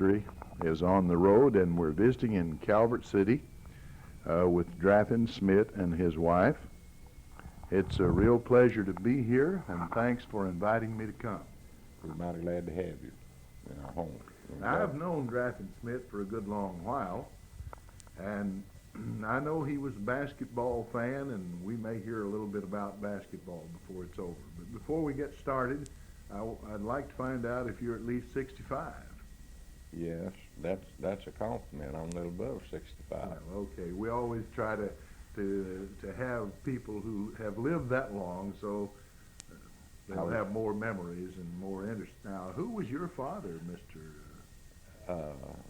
is on the road, and we're visiting in Calvert City with Draffen, Schmidt, and his wife. It's a real pleasure to be here, and thanks for inviting me to come. We're mighty glad to have you in our home. I've known Draffen Schmidt for a good long while, and I know he was a basketball fan, and we may hear a little bit about basketball before it's over. But before we get started, I'd like to find out if you're at least 65. Yes, that's a compliment. I'm a little above 65. Well, okay. We always try to have people who have lived that long, so they'll have more memories and more interest. Now, who was your father, Mr.?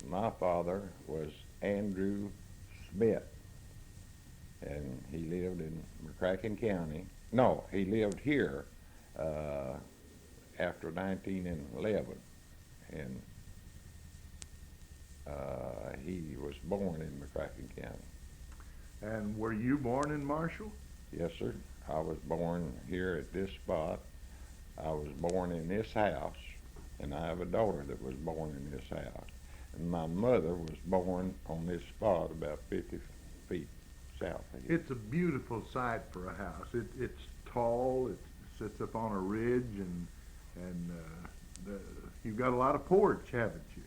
My father was Andrew Schmidt, and he lived in McCracken County. No, he lived here after 1911, and he was born in McCracken County. And were you born in Marshall? Yes, sir. I was born here at this spot. I was born in this house, and I have a daughter that was born in this house. And my mother was born on this spot about 50 feet south of here. It's a beautiful site for a house. It's tall. It sits up on a ridge, and you've got a lot of porch, haven't you?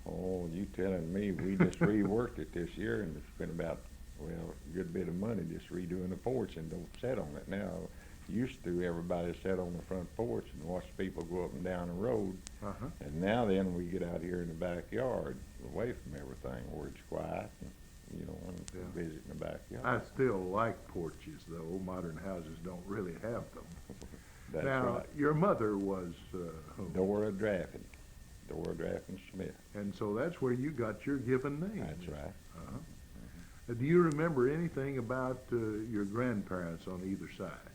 Oh, you telling me? We just reworked it this year and spent about, well, a good bit of money just redoing the porch and don't sit on it now. Used to, everybody sat on the front porch and watched people go up and down the road. And now then we get out here in the backyard, away from everything, where it's quiet and, and visit in the backyard. I still like porches, though. Modern houses don't really have them. That's now, right. Your mother was Dora Draffen. Dora Draffen Schmidt. And so that's where you got your given name. That's right. Do you remember anything about your grandparents on either side?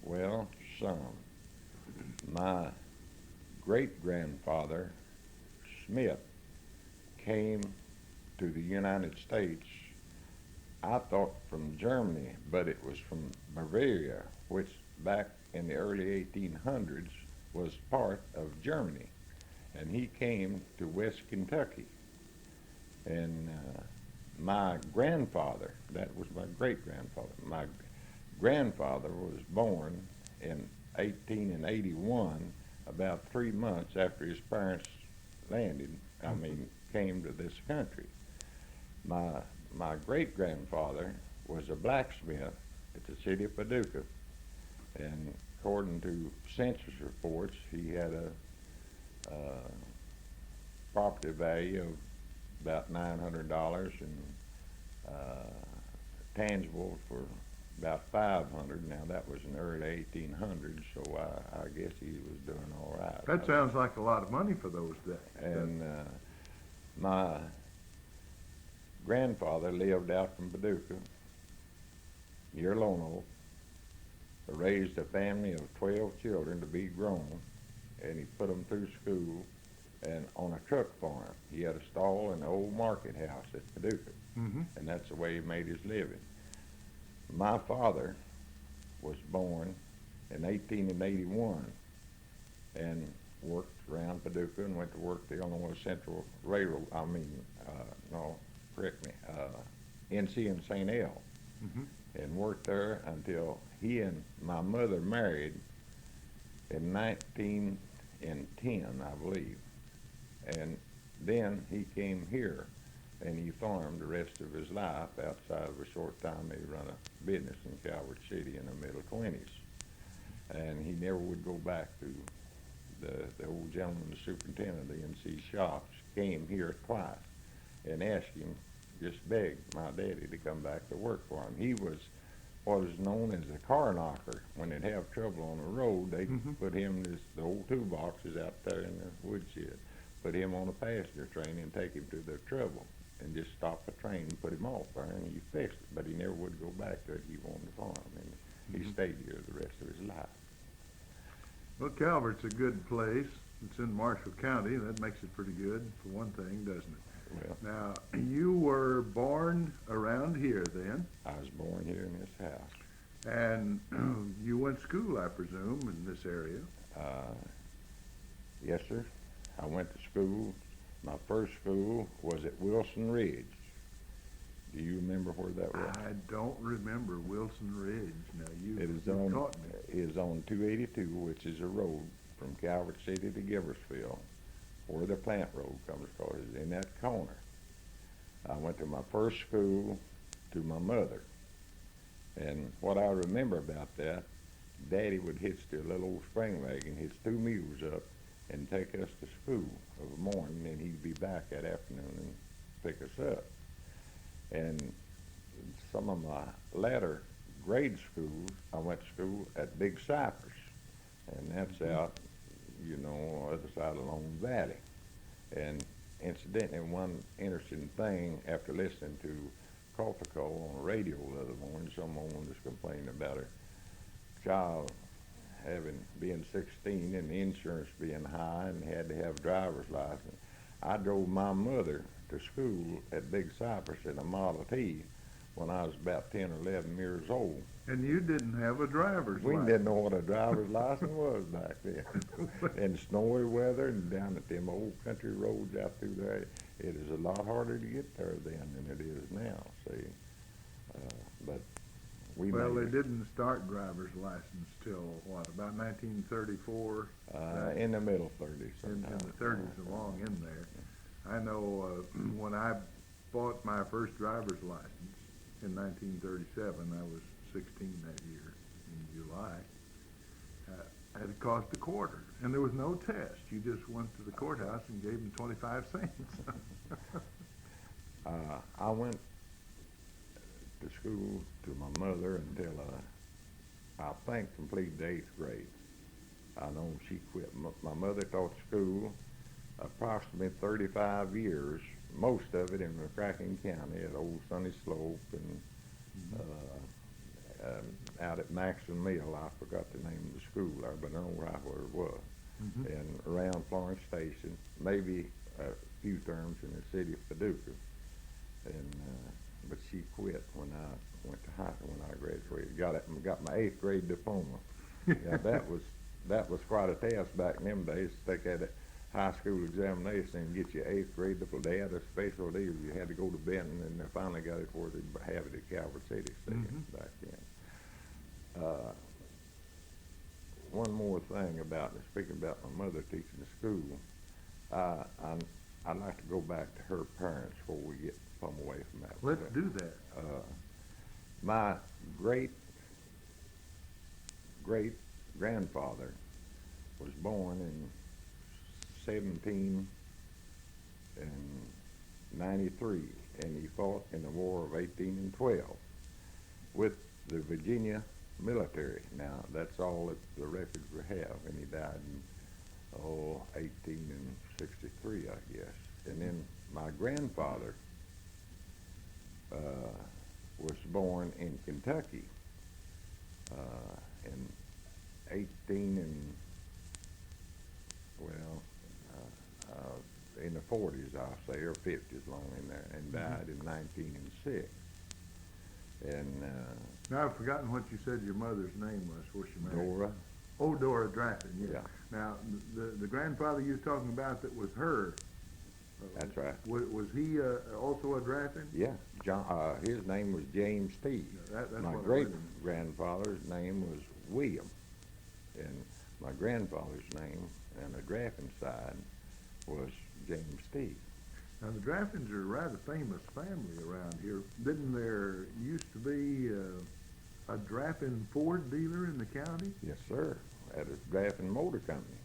Well, some. My great-grandfather, Schmidt, came to the United States, I thought from Germany, but it was from Bavaria, which back in the early 1800s was part of Germany. And he came to West Kentucky. And my grandfather, that was my great-grandfather, my grandfather was born in 1881, about 3 months after his parents came to this country. My great-grandfather was a blacksmith at the city of Paducah, and according to census reports, he had a property value of about $900 and tangible for about $500. Now that was in the early 1800s, so I guess he was doing all right. That sounds like a lot of money for those days. And my grandfather lived out from Paducah, near Lone Oak, raised a family of 12 children to be grown, and he put them through school and on a truck farm. He had a stall in the old market house at Paducah, and that's the way he made his living. My father was born in 1881 and worked around Paducah and went to work the Illinois Central Railroad, NC and St. L, and worked there until he and my mother married in 1910, I believe. And then he came here and he farmed the rest of his life. Outside of a short time, he run a business in Calvert City in the middle 20s. And he never would go back to the old gentleman, the superintendent of the NC shops, came here twice and asked him, just begged my daddy to come back to work for him. He was what is known as a car knocker. When they'd have trouble on the road, they'd put him in the old toolboxes out there in the woodshed, put him on a passenger train and take him to the trouble, and just stop the train and put him off there, and he fixed it. But he never would go back to it. He wanted to farm, and he stayed here the rest of his life. Well, Calvert's a good place. It's in Marshall County. That makes it pretty good, for one thing, doesn't it? Well, now, you were born around here then. I was born here in this house. And you went to school, I presume, in this area. Yes, sir. I went to school. My first school was at Wilson Ridge. Do you remember where that was? I don't remember Wilson Ridge. Now, you It is on, taught me. is on 282, which is a road from Calvert City to Giversville, where the plant road comes across. It's in that corner. I went to my first school to my mother. And what I remember about that, Daddy would hitch the little old spring wagon, hitch 2 mules up, and take us to school of a morning, and he'd be back that afternoon and pick us up. And some of my latter grade schools, I went to school at Big Cypress, and that's out, you know, on the other side of Long Valley. And incidentally, one interesting thing, after listening to Coffee Call on the radio the other morning, someone was complaining about her child being 16 and the insurance being high and had to have a driver's license. I drove my mother to school at Big Cypress in a Model T when I was about 10 or 11 years old. And you didn't have a driver's We license. didn't know what a driver's license was back then. In snowy weather and down at them old country roads out through there, it is a lot harder to get there then than it is now, see. But we Well, made they it. didn't start driver's license till, what, about 1934? In the middle 30s in sometime. the 30s, along in there. I know when I bought my first driver's license in 1937, I was 16 that year in July. It cost a quarter, and there was no test. You just went to the courthouse and gave them 25 cents. I went to school to my mother until I think completed the 8th grade. I know she quit. My mother taught school approximately 35 years, most of it in McCracken County at Old Sunny Slope and out at Maxon Mill. I forgot the name of the school there, but I know right where it was. And around Florence Station, maybe a few terms in the city of Paducah. And but she quit when I went to high school, when I graduated. Got my 8th grade diploma. Yeah, that was quite a test back in them days. To take that high school examination and get your 8th grade diploma. They had a special deal. You had to go to Benton, and they finally got it where they have it at Calvert City Station back then. One more thing about speaking about my mother teaching the school. I'd like to go back to her parents before we get away from that. Let's do that. My great grandfather was born in 1793, and he fought in the War of 1812 with the Virginia military. Now, that's all that the records we have, and he died in 1863, I guess. And then my grandfather was born in Kentucky in the 40s, I'll say, or 50s, long in there, and died in 1906. And Now, I've forgotten what you said your mother's name was before she married. Dora. Oh, Dora Draffen, yeah. Yeah. Now, the grandfather you were talking about that was her, That's right. was he also a Draffen? Yeah, John. His name was James T. That's My what I great read. grandfather's name was William, and my grandfather's name on the Draffen side was James T. Now, the Draffens are a rather famous family around here. Didn't there used to be a Draffen Ford dealer in the county? Yes, sir. At a Draffen Motor Company,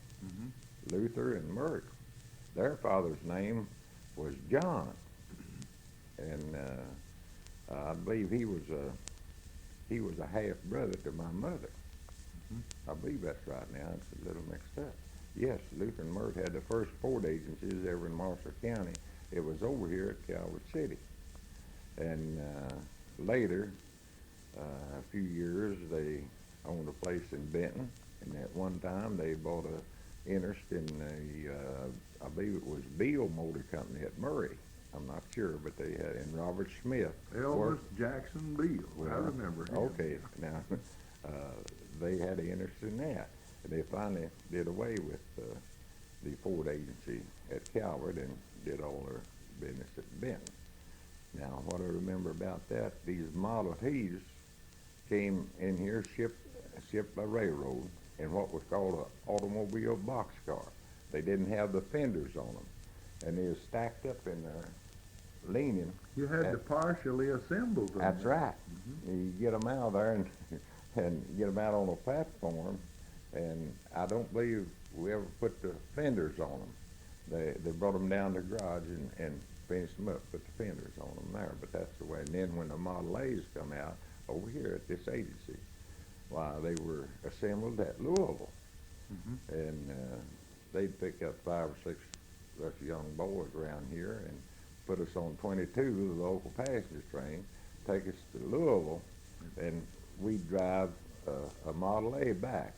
Luther and Merck. Their father's name was John, and I believe he was a half brother to my mother. I believe that's right. Now it's a little mixed up. Yes, Luther and Merck had the first Ford agencies ever in Marshall County. It was over here at Calvert City, and later, a few years, they owned a place in Benton, and at one time they bought a interest in I believe it was Beale Motor Company at Murray. I'm not sure, but they had, and Robert Schmidt. Elvis Jackson Beale, I remember him. Okay, now, they had an interest in that. And they finally did away with the Ford agency at Calvert and did all their business at Benton. Now, what I remember about that, these Model Ts came in here shipped by railroad in what was called an automobile boxcar. They didn't have the fenders on them, and they were stacked up in there, leaning. You had to partially assemble them. That's right. You get them out of there and get them out on a platform, and I don't believe we ever put the fenders on them. They brought them down to the garage and finished them up, put the fenders on them there, but that's the way. And then when the Model A's come out over here at this agency, why, they were assembled at Louisville. And they'd pick up 5 or 6 of us young boys around here and put us on 22, the local passenger train, take us to Louisville, and we'd drive a Model A back.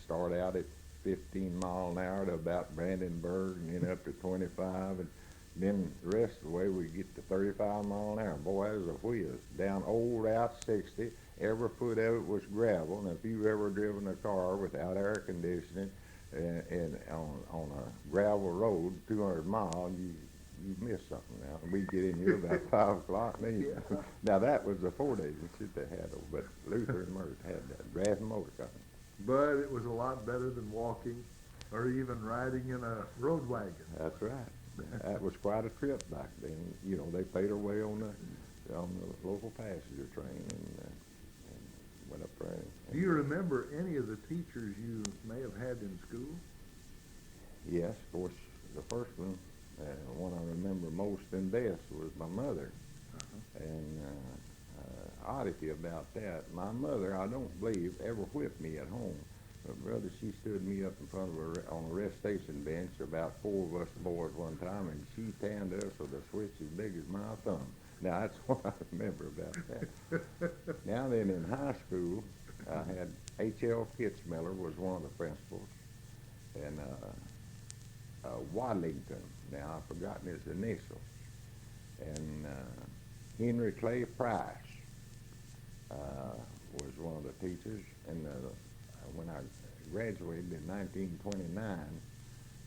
Start out at 15 miles an hour to about Brandenburg, and then up to 25, and then the rest of the way we get to 35 miles an hour. Boy, that was a whiz. Down old Route 60, every foot of it was gravel, and if you've ever driven a car without air conditioning and on a gravel road, 200 miles, you miss something now. And we'd get in here about 5 o'clock. Now that was the Ford agency that had it, but Luther and Mert had that, Draffen Motor Company. But it was a lot better than walking or even riding in a road wagon. That's right. That was quite a trip back then. You know, they paid their way on the local passenger train and went up there. Do you remember any of the teachers you may have had in school? Yes, of course. The first one I remember most and best was my mother. And oddity about that, my mother, I don't believe, ever whipped me at home. But brother, she stood me up in front of her on a rest station bench, about 4 of us boys one time, and she tanned us with a switch as big as my thumb. Now, that's what I remember about that. Now then, in high school, I had H.L. Kitzmiller was one of the principals, and Wadlington, now I've forgotten his initials, and Henry Clay Price was one of the teachers, and when I graduated in 1929,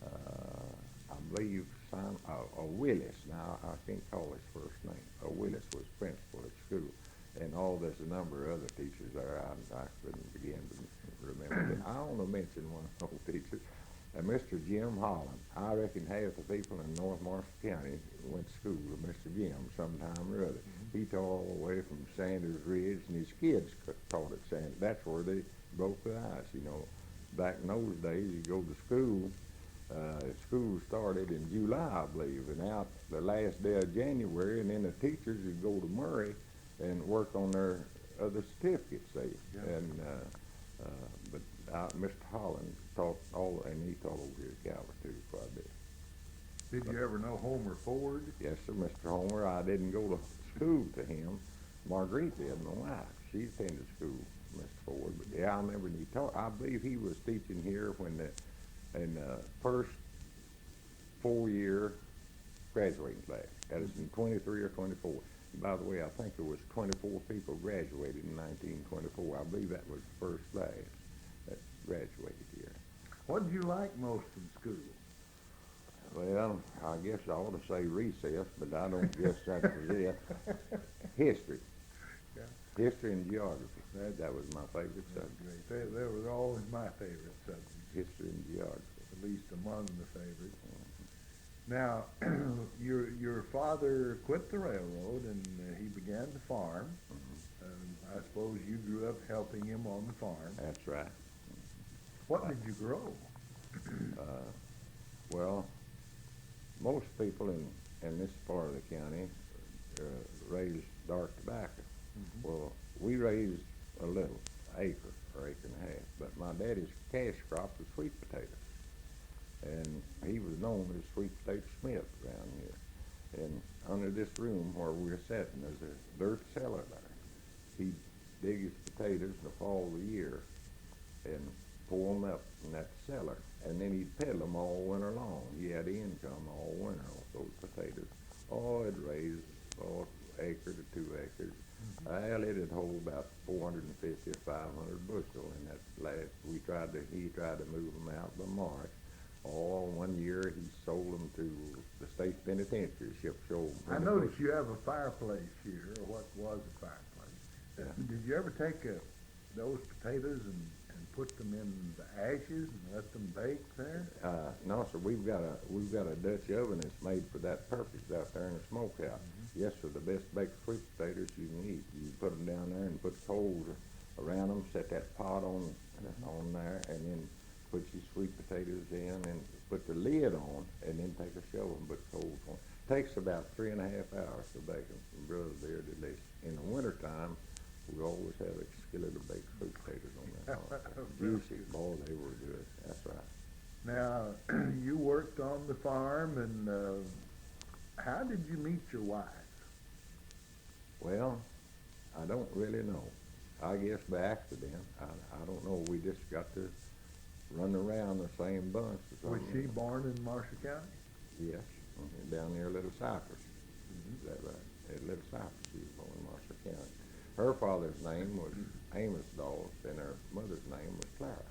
I believe Willis, now I can't call his first name, Willis was principal at school, and there's a number of other teachers there I couldn't begin to remember. But I want to mention one of those teachers, Mr. Jim Holland. I reckon half the people in North Marshall County went to school with Mr. Jim sometime or other. He taught all the way from Sanders Ridge, and his kids taught at Sanders. That's where they broke the ice, you know. Back in those days, you go to school, school started in July, I believe, and out the last day of January, and then the teachers would go to Murray and work on their other certificates there. Yeah. And but Mr. Holland taught and he taught over here at Calvert too quite a bit. Did you ever know Homer Ford? Yes, sir, Mr. Homer. I didn't go to school to him. Marguerite did, my wife. She attended school, Mr. Ford. But yeah, I remember he taught. I believe he was teaching here when in the first 4-year graduating class. That is in 23 or 24. By the way, I think there was 24 people graduated in 1924. I believe that was the first class that graduated here. What did you like most in school? Well, I guess I ought to say recess, but I don't guess that was it. History. Yeah. History and geography. That was my favorite subject. They were always my favorite subjects. History and geography. At least among the favorites. Now, your father quit the railroad and he began to farm. I suppose you grew up helping him on the farm. That's right. What did you grow? Well, most people in this part of the county raise dark tobacco. Well, we raised a little, acre or acre and a half, but my daddy's cash crop was sweet potatoes. And he was known as Sweet Potato Schmidt around here. And under this room where we're sitting, there's a dirt cellar there. He'd dig his potatoes in the fall of the year and pour them up in that cellar. And then he'd peddle them all winter long. He had income all winter off those potatoes. Oh, it raised acre to 2 acres. Well, it'd hold about 450 or 500 bushel. And that last, he tried to move them out by March. Oh, one year he sold them to the state penitentiary, shipped sold I them. noticed you have a fireplace here, or what was a fireplace. Yeah. Did you ever take those potatoes and put them in the ashes and let them bake there? No, sir, we've got a Dutch oven that's made for that purpose out there in the smokehouse. Yes, sir, the best baked sweet potatoes you can eat. You put them down there and put coals around them, set that pot on there, and then put your sweet potatoes in and put the lid on, and then take a shovel and put coals on. Takes about 3.5 hours to bake them. Brother, they're delicious. In the wintertime, we always have a skillet of baked sweet potatoes on that. Juicy, boy, they were good. That's right. Now, you worked on the farm, and how did you meet your wife? Well, I don't really know. I guess by accident. I don't know. We just got to run around the same bunch. Was she born in Marshall County? Yes, down near Little Cypress. Is that right? At Little Cypress, she was born in Marshall County. Her father's name was Amos Dawes, and her mother's name was Clara.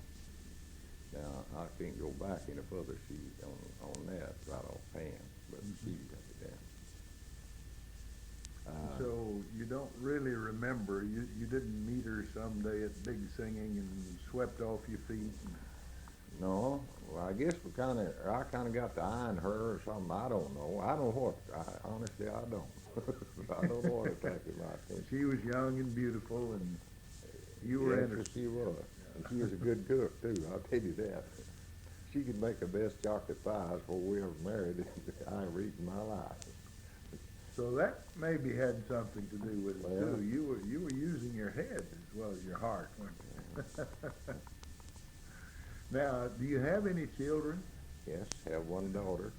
Now, I can't go back any further. She's on that right offhand, but she got it down. So you don't really remember, you didn't meet her someday at big singing and swept off your feet? No, well, I guess I kind of got the eye on her or something. I don't know. Honestly, I don't. I don't know what attracted my attention. She was young and beautiful, and you were Yes, interested. she was. And she was a good cook, too, I'll tell you that. She could make the best chocolate pies before we ever married I ever eaten in my life. So that maybe had something to do with it, Well, too. You were using your head as well as your heart, weren't you? Now, do you have any children? Yes, have one daughter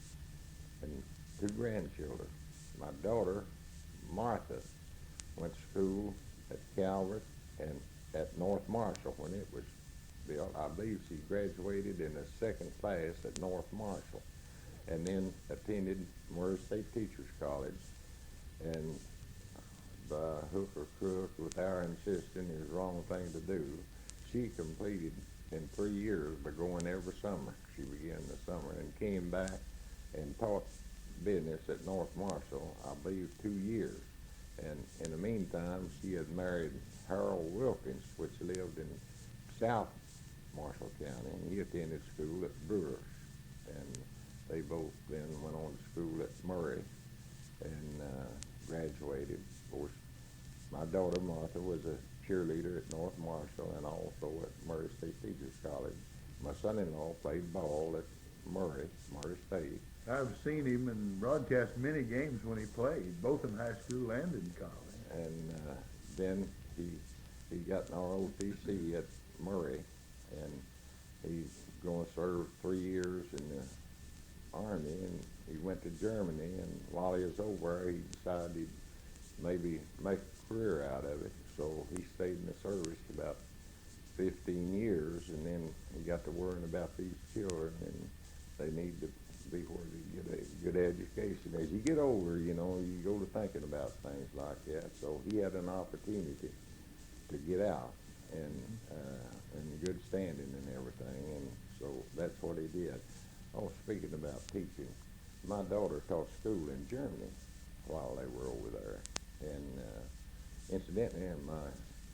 and 2 grandchildren. My daughter, Martha, went to school at Calvert and at North Marshall when it was built. I believe she graduated in the 2nd class at North Marshall, and then attended Murray State Teachers College. And by hook or crook, with our insisting is the wrong thing to do, she completed in 3 years by going every summer. She began the summer and came back and taught business at North Marshall, I believe 2 years. And in the meantime, she had married Harold Wilkins, which lived in South Marshall County, and he attended school at Brewers. And they both then went on to school at Murray and graduated. Of course, my daughter Martha was a cheerleader at North Marshall and also at Murray State Teachers College. My son-in-law played ball at Murray State. I've seen him and broadcast many games when he played, both in high school and in college. And then he got an ROTC at Murray, and he's going to serve 3 years in the Army, and he went to Germany, and while he was over there, he decided he'd maybe make a career out of it. So he stayed in the service about 15 years, and then he got to worrying about these children, and they need to be where they get a good education. As you get older, you know, you go to thinking about things like that. So he had an opportunity to get out and good standing and everything, and so that's what he did. Oh, speaking about teaching, my daughter taught school in Germany while they were over there, and incidentally, my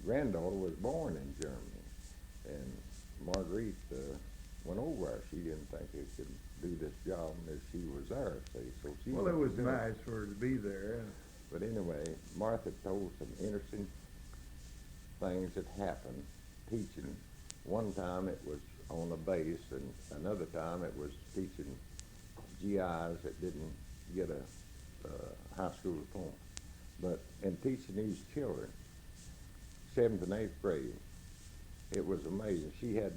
granddaughter was born in Germany, and Marguerite went over there. She didn't think it could do this job as she was there, see, so she... Well, it was nice for her to be there. But anyway, Martha told some interesting things that happened teaching. One time it was on the base, and another time it was teaching GIs that didn't get a high school diploma. But in teaching these children, 7th and 8th grade, it was amazing. She had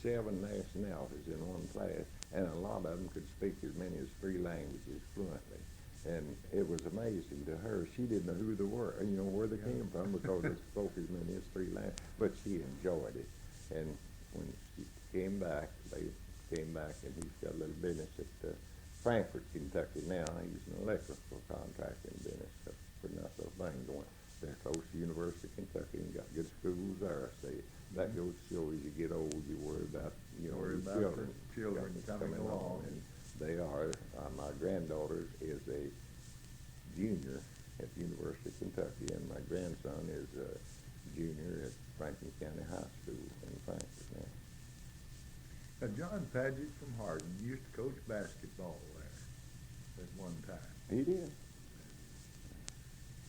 7 nationalities in one class, and a lot of them could speak as many as 3 languages fluently. And it was amazing to her. She didn't know who they were, and you know where they came from, because they spoke as many as 3 languages. But she enjoyed it. And when she came back, they came back, and he's got a little business at Frankfort, Kentucky now. He's an electrical contracting business, putting out the thing going. They're close to University of Kentucky and got good schools there. See, that goes to show as you get old, you worry about you know, Worry the about children. the children coming along. And they are, my granddaughter is a junior at the University of Kentucky, and my grandson is a junior at Franklin County High School in Franklin now. Now, John Paget from Hardin used to coach basketball there at one time. He did.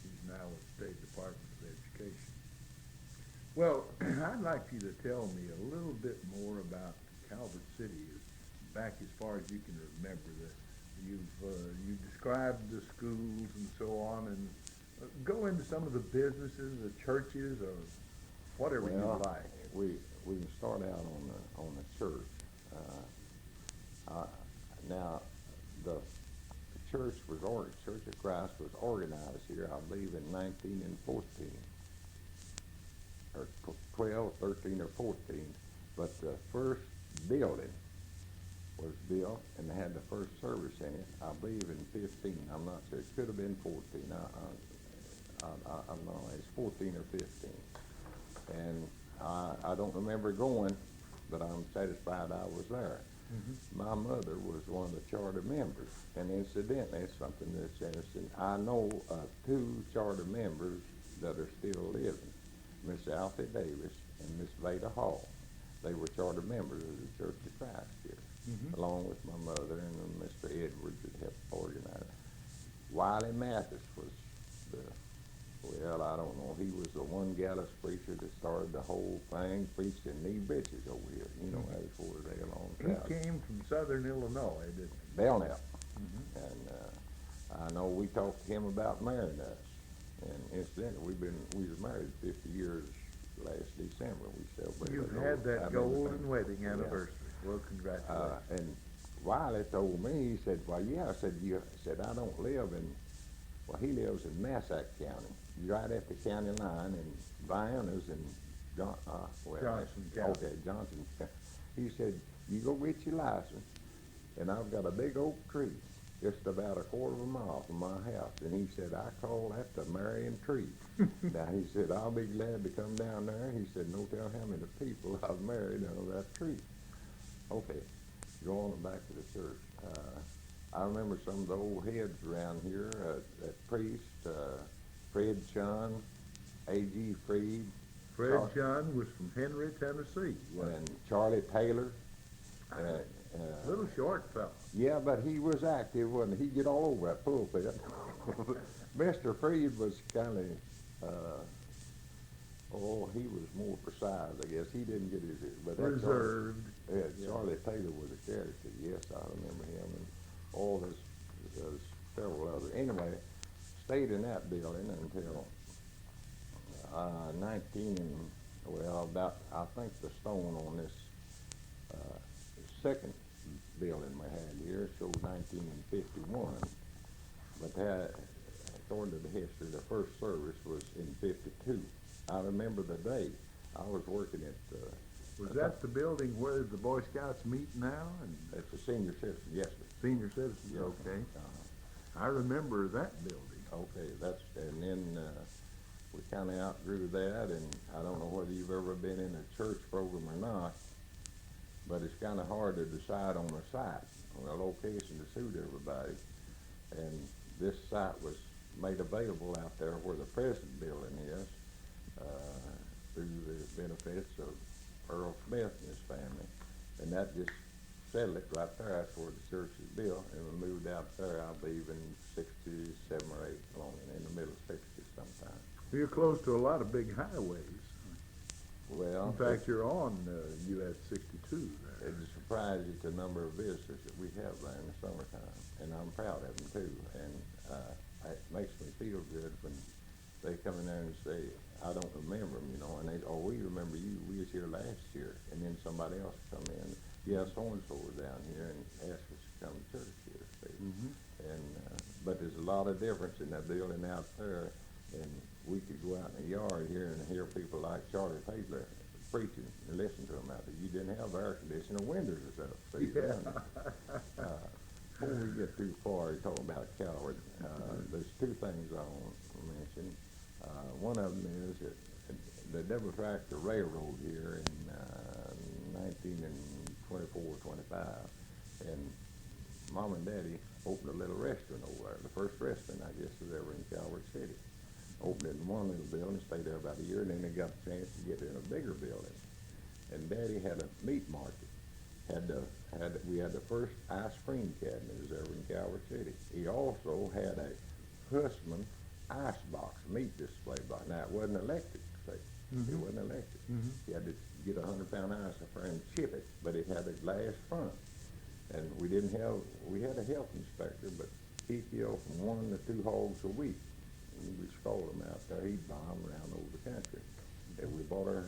He's now with the State Department of Education. Well, I'd like you to tell me a little bit more about Calvert City, back as far as you can remember. You described the schools and so on, and go into some of the businesses, the churches, or whatever you like. We can start out on the church. Now, the Church of Christ was organized here, I believe, in 1914, or 12, 13, or 14. But the first building was built, and they had the first service in it, I believe, in 15. I'm not sure. It could have been 14. I'm not. It's 14 or 15. And I don't remember going, but I'm satisfied I was there. Mm-hmm. My mother was one of the charter members, and incidentally, it's something that's interesting. I know two charter members that are still living, Miss Alfie Davis and Miss Veda Hall. They were charter members of the Church of Christ here, mm-hmm. along with my mother and Mr. Edwards that helped organize. Wiley Mathis was well, I don't know. He was the one Gallus preacher that started the whole thing, preached in knee breeches over here, you know, as far as they along south. He came from southern Illinois, didn't he? Belknap. Mm-hmm. And I know we talked to him about marrying us. And incidentally, we was married 50 years last December. We celebrated. You've had that golden wedding anniversary. Yeah. Well, congratulations. And Wiley told me, he said, well, yeah, I said, I don't live in, well, he lives in Massac County, right at the county line, and Vienna's in Johnson County. Okay, Johnson County. He said, you go get your license, and I've got a big oak tree just about a quarter of a mile from my house. And he said, I call that the marrying tree. Now, he said, I'll be glad to come down there. He said, no tell how many people I've married under that tree. Okay, go on back to the church. I remember some of the old heads around here, that priest, Fred Chun, A.G. Freed. Fred Chun was from Henry, Tennessee. And Charlie Taylor. Little short fellow. Yeah, but he was active, wasn't he? He'd get all over that pulpit. Mr. Freed was kind of, he was more precise, I guess. He didn't get his, but that reserved. Charlie Taylor was a character. Yes, I remember him, and all this, several others. Anyway, stayed in that building until about, I think the stone on this second building we had here showed 1951, but that, according to the history, the first service was in 52. I remember the date. I was working at was that the building where the Boy Scouts meet now? And at the senior citizen, yes, sir. Senior citizens, yes, okay. I remember that building. Okay, and then we kind of outgrew that, and I don't know whether you've ever been in a church program or not, but it's kind of hard to decide on a site, on a location to suit everybody. And this site was made available out there where the present building is, through the benefits of Earl Schmidt and his family. And that just settled it right there. That's where the church is built. And we moved out there, I believe, in 67 or 8, along in the middle 60s sometime. You're close to a lot of big highways. Well, in fact, you're on US 62 there. It surprises you the number of visitors that we have there in the summertime, and I'm proud of them too. And it makes me feel good when they come in there and say, I don't remember them, you know, and they, oh, we remember you, we was here last year, and then somebody else come in, yeah, so-and-so was down here and asked us to come to church here, see. Mm-hmm. And, but there's a lot of difference in that building out there, and we could go out in the yard here and hear people like Charlie Taylor preaching and listen to them out there. You didn't have air conditioning or windows or stuff, see, down there. Before we get too far, talking about Calvert, there's two things I want to mention. One of them is that the double track the railroad here in 1912 24, 25, and Mom and Daddy opened a little restaurant over there, the first restaurant, I guess, was ever in Calvert City. Opened it in one little building, stayed there about a year, and then they got a chance to get in a bigger building. And Daddy had a meat market. We had the first ice cream cabinet was ever in Calvert City. He also had a Hussman ice box, meat display box. Now, it wasn't electric, see. It wasn't electric. You had to get 100-pound ice up there and chip it, but it had a glass front. And we had a health inspector, but he killed from 1 to 2 hogs a week. And we scolded him out there. He'd buy them around over the country. And we bought our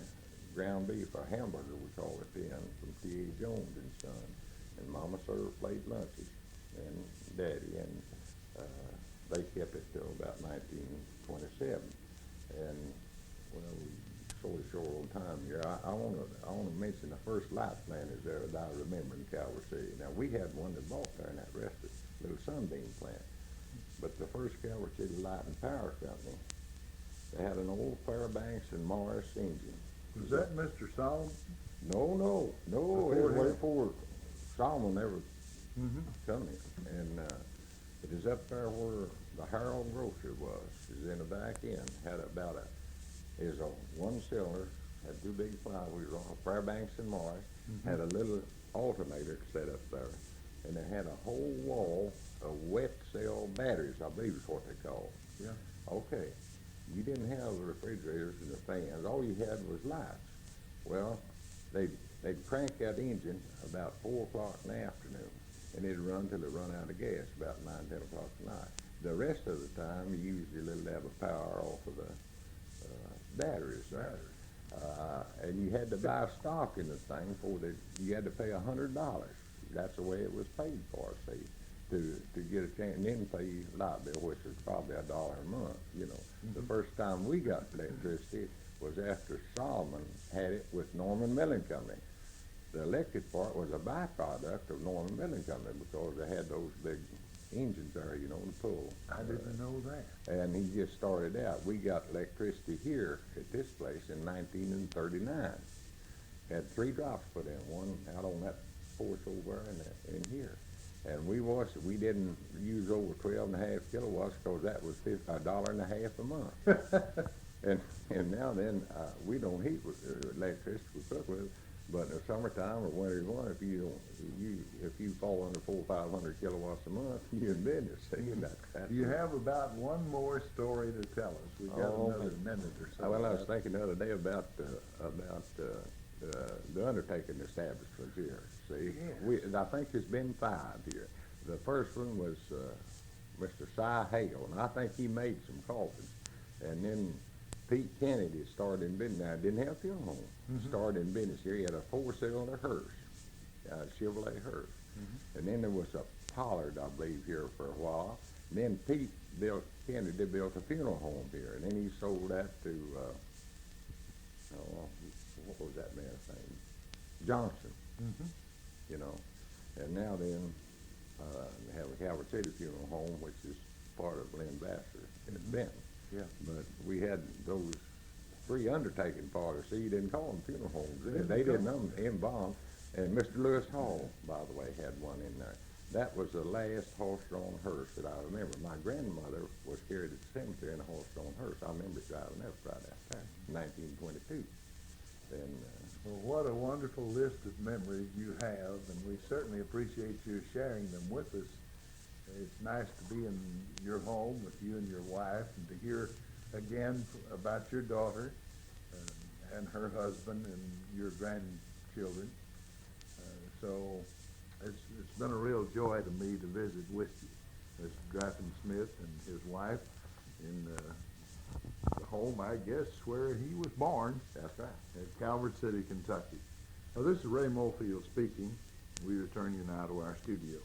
ground beef, our hamburger, we call it then, from T.A. Jones and Son. And Mama served plate lunches, and Daddy, and they kept it till about 1927. And, well, we sort of short on time here. I want to mention the first light plant is there that I remember in Calvert City. Now, we had one that bought there in that restaurant, little Sunbeam plant. But the first Calvert City Light and Power Company, they had an old Fairbanks and Morris engine. Was that Mr. Solomon? No, it was way before Solomon ever come in. And it is up there where the Harold Grocery was. Is in the back end. Had about is a 1-cylinder, had 2 big flywheels on it, Fairbanks and Morris. Had a little alternator set up there. And it had a whole wall of wet cell batteries, I believe is what they call it. Yeah. Okay. You didn't have the refrigerators and the fans. All you had was lights. Well, they'd crank that engine about 4 o'clock in the afternoon, and it'd run till it run out of gas about 9, 10 o'clock at night. The rest of the time, you used your little dab of power off of the batteries there. And you had to buy stock in the thing you had to pay $100. That's the way it was paid for, see, to get a chance, and then pay light bill, which was probably $1 a month, you know. The first time we got electricity was after Solomon had it with Norman Milling Company. The electric part was a byproduct of Norman Milling Company because they had those big engines there, you know, to pull. I didn't know that. And he just started out. We got electricity here at this place in 1939. Had 3 drops put in, one out on that porch over and in here. And we didn't use over 12.5 kilowatts because that was $1.50 a month. and now then, we don't heat with electricity, we cook with it. But in the summertime or winter one, if you fall under 400 or 500 kilowatts a month, you're in business. You have about one more story to tell us. We've got another minute or so. Well, I was thinking the other day about the undertaking establishments here. See, yes. I think there's been 5 here. The first one was Mr. Cy Hale, and I think he made some coffins. And then Pete Kennedy started in business. Now, didn't have funeral home. Started in business here. He had a 4-cylinder hearse, Chevrolet hearse. And then there was a Pollard, I believe, here for a while. And then Pete Kennedy built a funeral home here, and then he sold that to what was that man's name? Johnson. You know. And now then they have a Calvert City Funeral Home, which is part of Lynn Vassar in Benton. Yeah. But we had those 3 undertaking parties. See, you didn't call them funeral homes. They didn't embalm. And Mr. Lewis Hall, by the way, had one in there. That was the last horse-drawn hearse that I remember. My grandmother was carried at the cemetery in a horse-drawn hearse. I remember driving that right out there in 1922. And well, what a wonderful list of memories you have, and we certainly appreciate you sharing them with us. It's nice to be in your home with you and your wife, and to hear again about your daughter and her husband and your grandchildren. So it's been a real joy to me to visit with you, Mr. Draffen Schmidt and his wife in the home, I guess, where he was born. that's right. At Calvert City, Kentucky. Now, this is Ray Mofield speaking. We return you now to our studios.